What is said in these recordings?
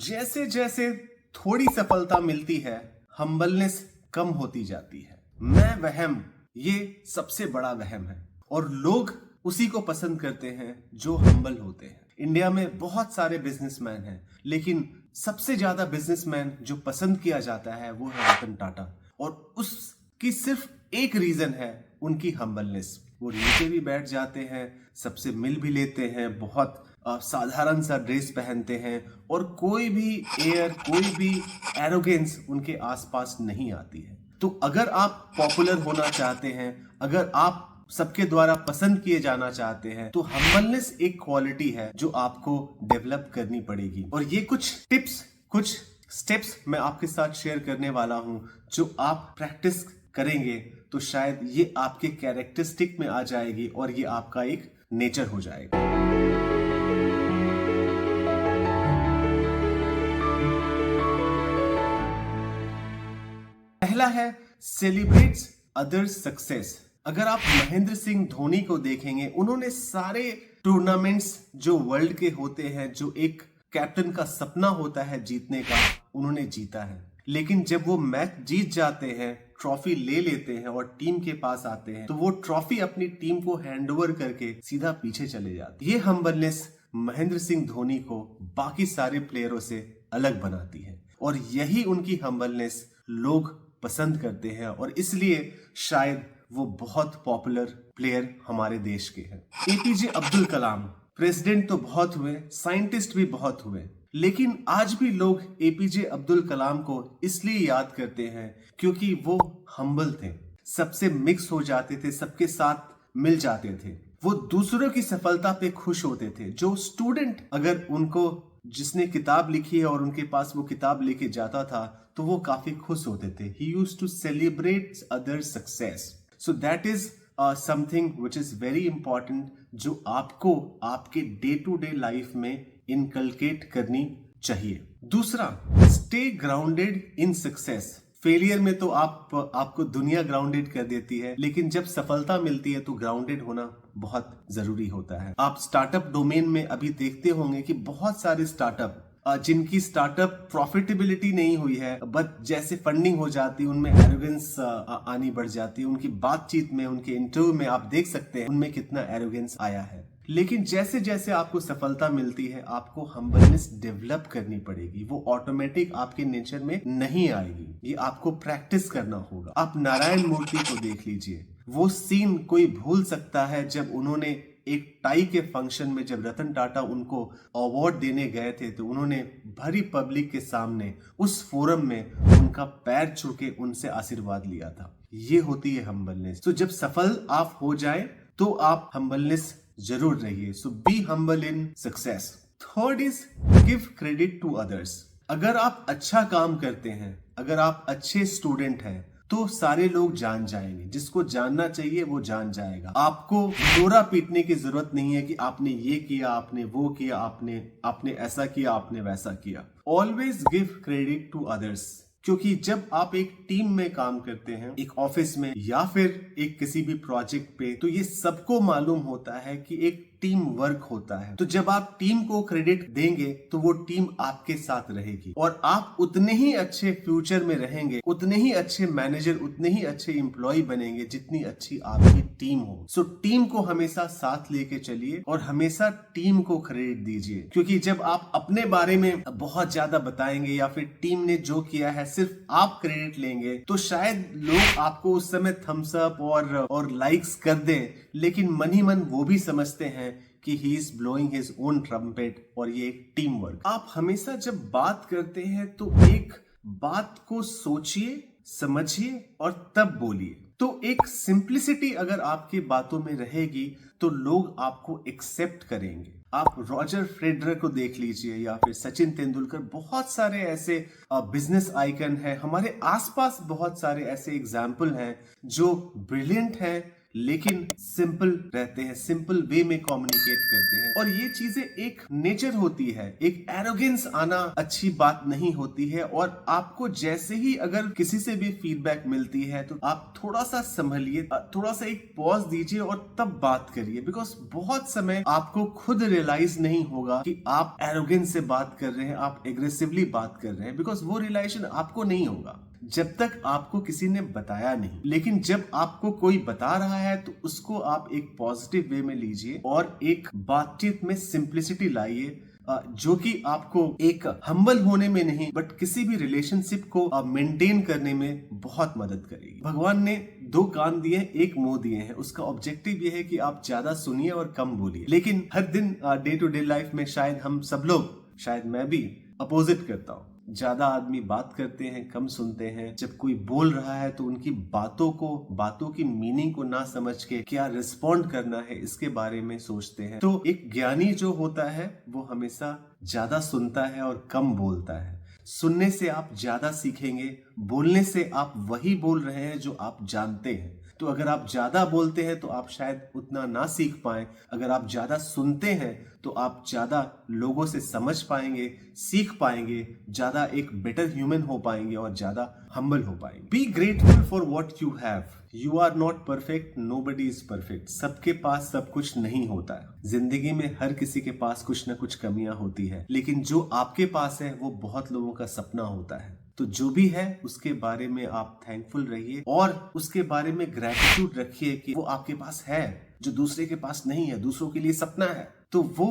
जैसे जैसे थोड़ी सफलता मिलती है, हम्बलनेस कम होती जाती है। मैं वहम, ये सबसे बड़ा वहम है और लोग उसी को पसंद करते हैं जो हम्बल होते हैं। इंडिया में बहुत सारे बिजनेसमैन हैं, लेकिन सबसे ज्यादा बिजनेसमैन जो पसंद किया जाता है वो है रतन टाटा, और उसकी सिर्फ एक रीजन है, उनकी हम्बलनेस। वो नीचे भी बैठ जाते हैं, सबसे मिल भी लेते हैं, बहुत साधारण सा ड्रेस पहनते हैं और कोई भी कोई भी एरोगेंस उनके आसपास नहीं आती है। तो अगर आप पॉपुलर होना चाहते हैं, अगर आप सबके द्वारा पसंद किए जाना चाहते हैं, तो हम्बलनेस एक क्वालिटी है जो आपको डेवलप करनी पड़ेगी। और ये कुछ टिप्स, कुछ स्टेप्स मैं आपके साथ शेयर करने वाला हूं, जो आप प्रैक्टिस करेंगे तो शायद ये आपके कैरेक्टरिस्टिक में आ जाएगी और ये आपका एक नेचर हो जाएगा। पहला है सेलिब्रेट्स अदर्स सक्सेस। अगर आप महेंद्र सिंह धोनी को देखेंगे, उन्होंने सारे टूर्नामेंट्स जो वर्ल्ड के होते हैं, जो एक कैप्टन का सपना होता है जीतने का, उन्होंने जीता है। लेकिन जब वो मैच जीत जाते हैं, ट्रॉफी ले लेते हैं और टीम के पास आते हैं, तो वो ट्रॉफी अपनी टीम को हैंडओवर करके सीधा पीछे चले जाते हैं। ये हम्बलनेस महेंद्र सिंह धोनी को बाकी सारे प्लेयरों से अलग बनाती है और यही उनकी हम्बलनेस लोग पसंद करते हैं और इसलिए शायद वो बहुत पॉपुलर प्लेयर हमारे देश के हैं। एपीजे अब्दुल कलाम, प्रेसिडेंट तो बहुत हुए, साइंटिस्ट भी बहुत हुए, लेकिन आज भी लोग एपीजे अब्दुल कलाम को इसलिए याद करते हैं क्योंकि वो हम्बल थे, सबसे मिक्स हो जाते थे, सबके साथ मिल जाते थे, वो दूसरों की सफलता पे खुश होते थे। जो स्टूडेंट अगर उनको, जिसने किताब लिखी है और उनके पास वो किताब लेके जाता था, तो वो काफी खुश होते थे। He used to celebrate other success. So that is something which is very important, जो आपको आपके डे टू डे लाइफ में इनकलकेट करनी चाहिए। दूसरा, stay grounded in success. Failure में तो आपको दुनिया ग्राउंडेड कर देती है, लेकिन जब सफलता मिलती है तो ग्राउंडेड होना बहुत जरूरी होता है। आप स्टार्टअप डोमेन में अभी देखते होंगे कि बहुत सारे स्टार्टअप, जिनकी स्टार्टअप प्रॉफिटेबिलिटी नहीं हुई है, बट जैसे फंडिंग हो जाती है उनमें एरोगेंस आनी बढ़ जाती है। उनकी बातचीत में, उनके इंटरव्यू में आप देख सकते हैं उनमें कितना एरोगेंस आया है। लेकिन जैसे जैसे आपको सफलता मिलती है, आपको हम्बलनेस डेवलप करनी पड़ेगी। वो ऑटोमेटिक आपके नेचर में नहीं आएगी, ये आपको प्रैक्टिस करना होगा। आप नारायण मूर्ति को देख लीजिए, वो सीन कोई भूल सकता है जब उन्होंने एक टाई के फंक्शन में, जब रतन टाटा उनको अवार्ड देने गए थे, तो उन्होंने भरी पब्लिक के सामने उस फोरम में उनका पैर छू के उनसे आशीर्वाद लिया था। ये होती है हम्बलनेस। तो जब सफल आप हो जाए तो आप हम्बलनेस जरूर रहिए। So be humble in success. Third is give credit to others. अगर आप अच्छा काम करते हैं, अगर आप अच्छे स्टूडेंट हैं, तो सारे लोग जान जाएंगे। जिसको जानना चाहिए वो जान जाएगा। आपको डोरा पीटने की जरूरत नहीं है कि आपने ये किया, आपने वो किया, आपने ऐसा किया, आपने वैसा किया। Always give credit to others, क्योंकि जब आप एक टीम में काम करते हैं, एक ऑफिस में या फिर एक किसी भी प्रोजेक्ट पे, तो ये सबको मालूम होता है कि एक टीम वर्क होता है। तो जब आप टीम को क्रेडिट देंगे तो वो टीम आपके साथ रहेगी और आप उतने ही अच्छे फ्यूचर में रहेंगे, उतने ही अच्छे मैनेजर, उतने ही अच्छे एम्प्लॉय बनेंगे जितनी अच्छी आपकी टीम हो। सो टीम को हमेशा साथ लेके चलिए और हमेशा टीम को क्रेडिट दीजिए, क्योंकि जब आप अपने बारे में बहुत ज्यादा बताएंगे या फिर टीम ने जो किया है सिर्फ आप क्रेडिट लेंगे, तो शायद लोग आपको उस समय थम्स अप और लाइक्स कर दें, लेकिन मन ही मन वो भी समझते हैं कि he is blowing his own trumpet और ये एक टीम वर्क। आप हमेशा जब बात करते हैं तो एक बात को सोचिए, समझिए और तब बोलिए। तो एक सिंप्लिसिटी अगर आपकी बातों में रहेगी तो लोग आपको एक्सेप्ट करेंगे। आप रॉजर फेडरर को देख लीजिए या फिर सचिन तेंदुलकर, बहुत सारे ऐसे बिजनेस आइकन हैं। हमारे आसपास बहुत सारे ऐसे एग्जाम्पल हैं जो ब्रिलियंट हैं, लेकिन सिंपल रहते हैं, सिंपल वे में कम्युनिकेट करते हैं। और ये चीजें एक नेचर होती है, एक एरोगेंस आना अच्छी बात नहीं होती है। और आपको जैसे ही अगर किसी से भी फीडबैक मिलती है तो आप थोड़ा सा संभलिए, थोड़ा सा एक पॉज दीजिए और तब बात करिए। बिकॉज बहुत समय आपको खुद रियलाइज नहीं होगा कि आप एरोगेंस से बात कर रहे हैं, आप एग्रेसिवली बात कर रहे हैं, बिकॉज वो रियलाइजेशन आपको नहीं होगा जब तक आपको किसी ने बताया नहीं। लेकिन जब आपको कोई बता रहा है तो उसको आप एक पॉजिटिव वे में लीजिए और एक बातचीत में सिंप्लिसिटी लाइए, जो कि आपको एक हम्बल होने में नहीं बट किसी भी रिलेशनशिप को मेंटेन करने में बहुत मदद करेगी। भगवान ने 2 कान दिए, 1 मुंह दिए हैं। उसका ऑब्जेक्टिव ये है कि आप ज्यादा सुनिए और कम बोलिए। लेकिन हर दिन डे टू डे लाइफ में शायद हम सब लोग, शायद मैं भी अपोजिट करता हूँ। ज्यादा आदमी बात करते हैं, कम सुनते हैं। जब कोई बोल रहा है तो उनकी बातों की मीनिंग को ना समझ के क्या रिस्पॉन्ड करना है इसके बारे में सोचते हैं। तो एक ज्ञानी जो होता है वो हमेशा ज्यादा सुनता है और कम बोलता है। सुनने से आप ज्यादा सीखेंगे, बोलने से आप वही बोल रहे हैं जो आप जानते हैं। तो अगर आप ज्यादा बोलते हैं तो आप शायद उतना ना सीख पाए। अगर आप ज्यादा सुनते हैं तो आप ज्यादा लोगों से समझ पाएंगे, सीख पाएंगे, ज्यादा एक बेटर ह्यूमन हो पाएंगे और ज्यादा हम्बल हो पाएंगे। Be grateful for what you have. You are not perfect, nobody is perfect. सबके पास सब कुछ नहीं होता है। जिंदगी में हर किसी के पास कुछ ना कुछ कमियां होती है, लेकिन जो आपके पास है वो बहुत लोगों का सपना होता है। तो जो भी है उसके बारे में आप थैंकफुल रहिए और उसके बारे में ग्रेटिट्यूड रखिए कि वो आपके पास है जो दूसरे के पास नहीं है, दूसरों के लिए सपना है। तो वो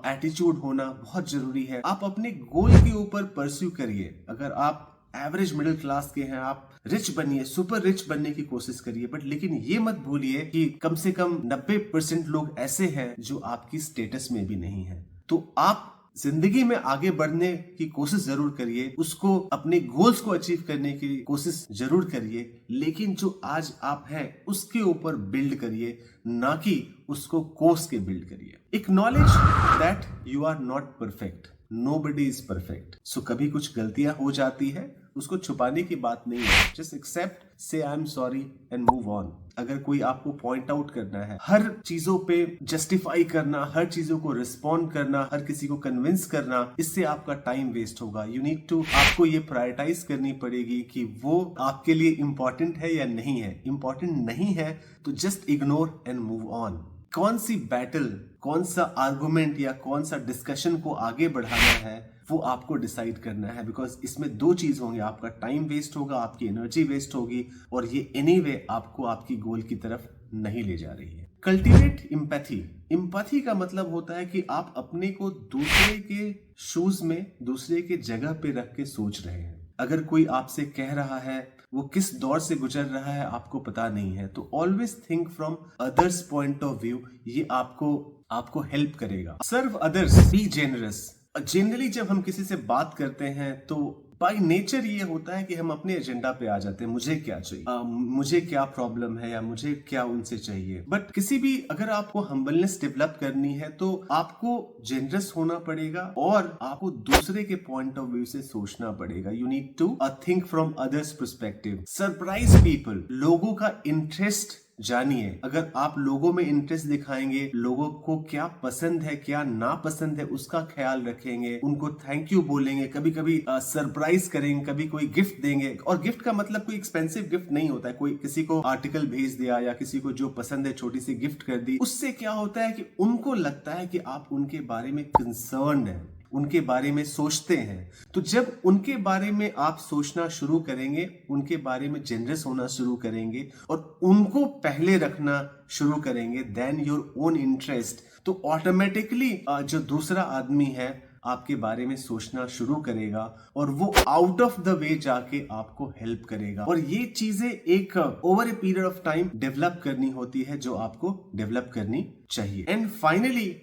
एटीट्यूड होना बहुत जरूरी है। आप अपने गोल के ऊपर परस्यू करिए। अगर आप एवरेज मिडिल क्लास के हैं, आप रिच बनिए, सुपर रिच बनने की कोशिश करिए, बट लेकिन ये मत भूलिए कि कम से कम 90% लोग ऐसे हैं जो आपकी स्टेटस में भी नहीं है। तो आप जिंदगी में आगे बढ़ने की कोशिश जरूर करिए, उसको अपने गोल्स को अचीव करने की कोशिश जरूर करिए, लेकिन जो आज आप हैं उसके ऊपर बिल्ड करिए, ना कि उसको कोस के बिल्ड करिए। Acknowledge that you are not perfect, nobody is perfect. So कभी कुछ गलतियां हो जाती है, उसको छुपाने की बात नहीं है। जस्ट एक्सेप्ट, से I am sorry and move on. अगर कोई आपको पॉइंट आउट करना है, हर चीजों पे जस्टिफाई करना, हर चीजों को रिस्पॉन्ड करना, हर किसी को कन्विंस करना, इससे आपका टाइम वेस्ट होगा। यू नीड टू, आपको ये प्रायोरिटाइज करनी पड़ेगी कि वो आपके लिए इंपॉर्टेंट है या नहीं है। इंपॉर्टेंट नहीं है तो just ignore and move on. कौन सी बैटल, कौन सा आर्गुमेंट या कौन सा डिस्कशन को आगे बढ़ाना है वो आपको डिसाइड करना है। बिकॉज इसमें 2 चीज होंगे, आपका टाइम वेस्ट होगा, आपकी एनर्जी वेस्ट होगी, और ये एनीवे आपको आपकी गोल की तरफ नहीं ले जा रही है। Cultivate empathy. इम्पैथी का मतलब होता है कि आप अपने को दूसरे के शूज में, दूसरे के जगह पे रख के सोच रहे हैं। अगर कोई आपसे कह रहा है, वो किस दौर से गुजर रहा है आपको पता नहीं है, तो always think from others point of view. ये आपको हेल्प करेगा। Serve others, be generous. Generally जब हम किसी से बात करते हैं तो बाय नेचर ये होता है कि हम अपने एजेंडा पे आ जाते हैं। मुझे क्या चाहिए, मुझे क्या प्रॉब्लम है, या मुझे क्या उनसे चाहिए। बट किसी भी, अगर आपको हम्बलनेस डेवलप करनी है तो आपको जेनरस होना पड़ेगा और आपको दूसरे के पॉइंट ऑफ व्यू से सोचना पड़ेगा। You need to think from others perspective. Surprise people, लोगों का इंटरेस्ट जानिए। अगर आप लोगों में इंटरेस्ट दिखाएंगे, लोगों को क्या पसंद है, क्या नापसंद है, उसका ख्याल रखेंगे, उनको थैंक यू बोलेंगे, कभी कभी सरप्राइज करेंगे, कभी कोई गिफ्ट देंगे। और गिफ्ट का मतलब कोई एक्सपेंसिव गिफ्ट नहीं होता है। कोई किसी को आर्टिकल भेज दिया या किसी को जो पसंद है छोटी सी गिफ्ट कर दी, उससे क्या होता है कि उनको लगता है कि आप उनके बारे में कंसर्न है, उनके बारे में सोचते हैं। तो जब उनके बारे में आप सोचना शुरू करेंगे, उनके बारे में जेनरस होना शुरू करेंगे और उनको पहले रखना शुरू करेंगे देन योर ओन इंटरेस्ट, तो ऑटोमेटिकली जो दूसरा आदमी है आपके बारे में सोचना शुरू करेगा और वो आउट ऑफ द वे जाके आपको हेल्प करेगा। और ये चीजें एक over a period of time develop करनी होती है, जो आपको डेवलप करनी चाहिए। एंड फाइनली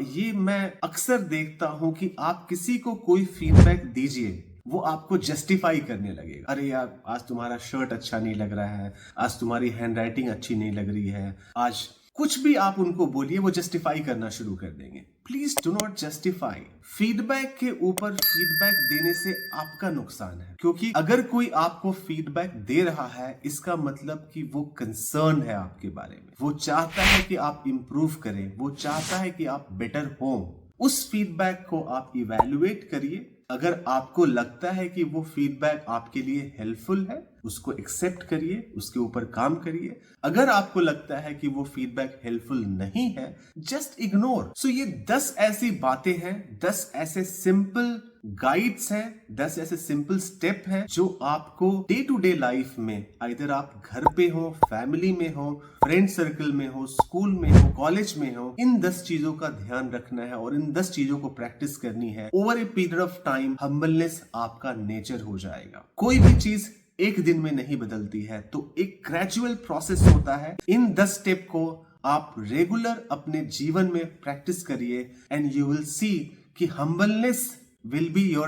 ये मैं अक्सर देखता हूं कि आप किसी को कोई फीडबैक दीजिए, वो आपको जस्टिफाई करने लगेगा। अरे यार, आज तुम्हारा शर्ट अच्छा नहीं लग रहा है, आज तुम्हारी हैंडराइटिंग अच्छी नहीं लग रही है, आज कुछ भी आप उनको बोलिए वो जस्टिफाई करना शुरू कर देंगे। Please do not justify. Feedback के ऊपर फीडबैक देने से आपका नुकसान है, क्योंकि अगर कोई आपको फीडबैक दे रहा है इसका मतलब कि वो कंसर्न है आपके बारे में, वो चाहता है कि आप इंप्रूव करें, वो चाहता है कि आप बेटर हो। उस फीडबैक को आप इवैल्यूएट करिए। अगर आपको लगता है कि वो फीडबैक आपके लिए हेल्पफुल है, उसको एक्सेप्ट करिए, उसके ऊपर काम करिए। अगर आपको लगता है कि वो फीडबैक हेल्पफुल नहीं है, जस्ट इग्नोर। सो ये 10 ऐसी बातें हैं, 10 ऐसे सिंपल गाइड्स हैं, 10 ऐसे सिंपल स्टेप हैं जो आपको डे टू डे लाइफ में, आइदर आप घर पे हो, फैमिली में हो, फ्रेंड सर्कल में हो, स्कूल में हो, कॉलेज में हो, इन 10 चीजों का ध्यान रखना है और इन 10 चीजों को प्रैक्टिस करनी है। Over a period of time humbleness आपका नेचर हो जाएगा। कोई भी चीज एक दिन में नहीं बदलती है, तो एक ग्रेजुअल प्रोसेस होता है। इन 10 स्टेप को आप रेगुलर अपने जीवन में प्रैक्टिस करिए एंड यू विल सी कि humbleness will be your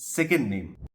second name.